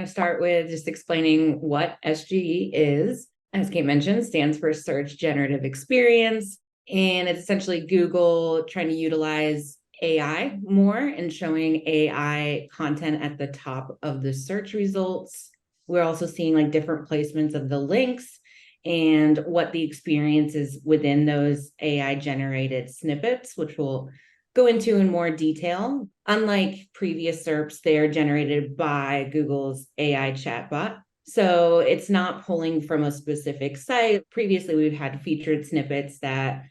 to start with just explaining what SGE is. As Kate mentioned, stands for Search Generative Experience. And it's essentially Google trying to utilize AI more and showing AI content at the top of the search results. We're also seeing like different placements of the links and what the experience is within those AI generated snippets, which we'll go into in more detail. Unlike previous SERPs, they are generated by Google's AI chatbot. So it's not pulling from a specific site. Previously, we've had featured snippets that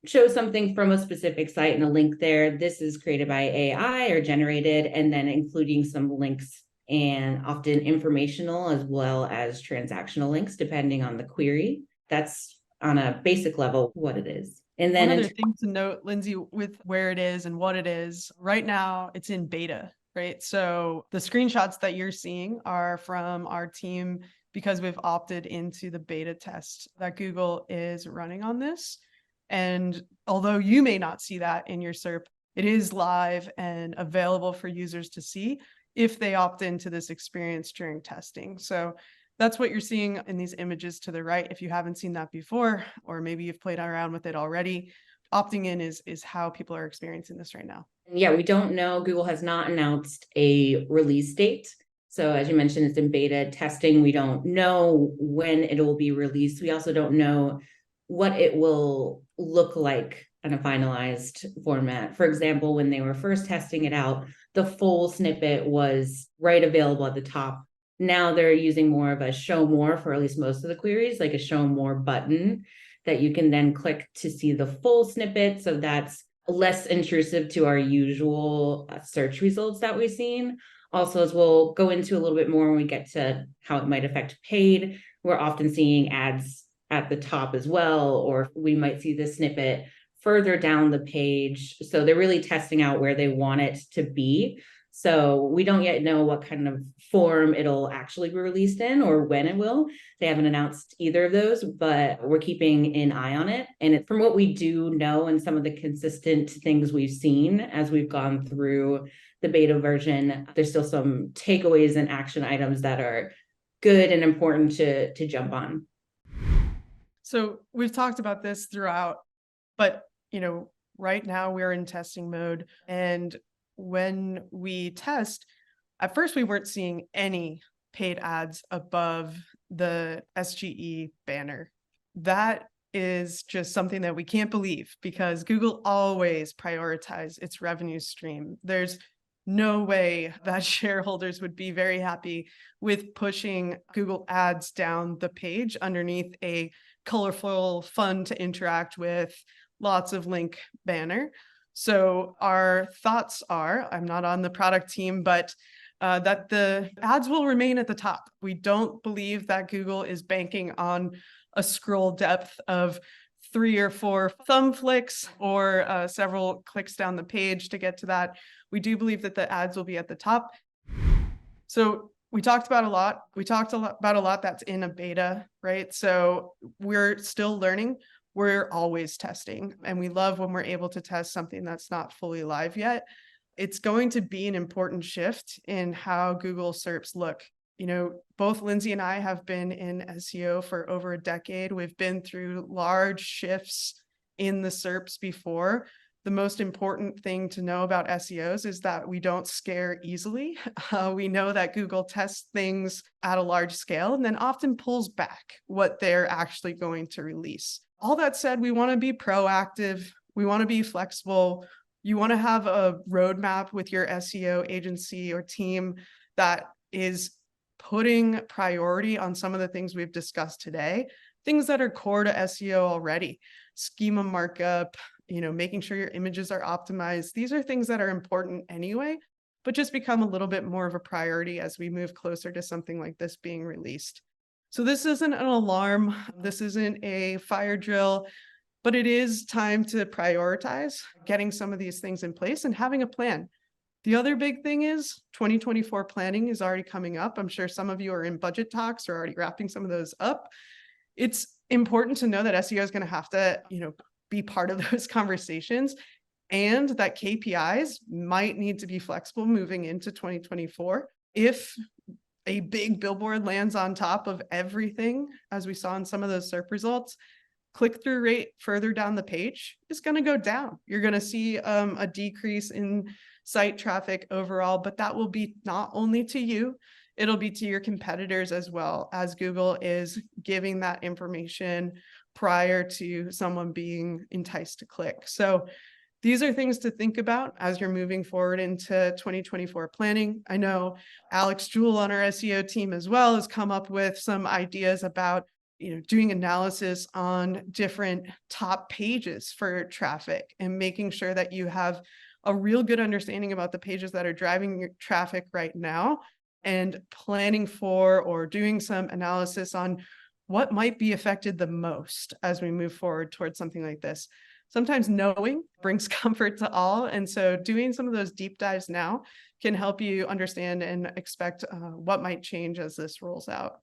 show something from a specific site and a link there. This is created by AI or generated, and then including some links and often informational as well as transactional links, depending on the query. That's on a basic level what it is. And then one other thing to note, Lindsay, with where it is and what it is, right now it's in beta, right? So the screenshots that you're seeing are from our team because we've opted into the beta test that Google is running on this. And although you may not see that in your SERP, it is live and available for users to see if they opt into this experience during testing. So that's what you're seeing in these images to the right. If you haven't seen that before, or maybe you've played around with it already, opting in is how people are experiencing this right now. Yeah, we don't know. Google has not announced a release date. So as you mentioned, it's in beta testing. We don't know when it will be released. We also don't know what it will look like in a finalized format. For example, when they were first testing it out, the full snippet was right available at the top. Now they're using more of a show more for at least most of the queries, like a show more button that you can then click to see the full snippet. So that's less intrusive to our usual search results that we've seen. Also, as we'll go into a little bit more when we get to how it might affect paid, we're often seeing ads at the top as well, or we might see the snippet further down the page. So they're really testing out where they want it to be. So we don't yet know what kind of form it'll actually be released in or when it will. They haven't announced either of those, but we're keeping an eye on it. And from what we do know and some of the consistent things we've seen as we've gone through the beta version, there's still some takeaways and action items that are good and important to jump on. So we've talked about this throughout, but right now we're in testing mode. And when we test, at first we weren't seeing any paid ads above the SGE banner. That is just something that we can't believe because Google always prioritizes its revenue stream. There's no way that shareholders would be very happy with pushing Google ads down the page underneath a colorful, fun to interact with, lots of link banner. So our thoughts are, I'm not on the product team, but that the ads will remain at the top. We don't believe that Google is banking on a scroll depth of 3 or 4 thumb flicks or several clicks down the page to get to that. We do believe that the ads will be at the top. So we talked about a lot. We talked about a lot that's in a beta, right? So we're still learning. We're always testing. And we love when we're able to test something that's not fully live yet. It's going to be an important shift in how Google SERPs look. Both Lindsay and I have been in SEO for over a decade. We've been through large shifts in the SERPs before. The most important thing to know about SEOs is that we don't scare easily. We know that Google tests things at a large scale and then often pulls back what they're actually going to release. All that said, we want to be proactive. We want to be flexible. You want to have a roadmap with your SEO agency or team that is putting priority on some of the things we've discussed today, things that are core to SEO already, schema markup, making sure your images are optimized. These are things that are important anyway, but just become a little bit more of a priority as we move closer to something like this being released. So this isn't an alarm. This isn't a fire drill, but it is time to prioritize getting some of these things in place and having a plan. The other big thing is 2024 planning is already coming up. I'm sure some of you are in budget talks or already wrapping some of those up. It's important to know that SEO is going to have to, be part of those conversations and that KPIs might need to be flexible moving into 2024 if a big billboard lands on top of everything, as we saw in some of those SERP results, click-through rate further down the page is going to go down. You're going to see a decrease in site traffic overall, but that will be not only to you, it'll be to your competitors as well, as Google is giving that information prior to someone being enticed to click. So these are things to think about as you're moving forward into 2024 planning. I know Alex Jewell on our SEO team as well has come up with some ideas about doing analysis on different top pages for traffic and making sure that you have a real good understanding about the pages that are driving your traffic right now and planning for or doing some analysis on what might be affected the most as we move forward towards something like this. Sometimes knowing brings comfort to all. And so doing some of those deep dives now can help you understand and expect what might change as this rolls out.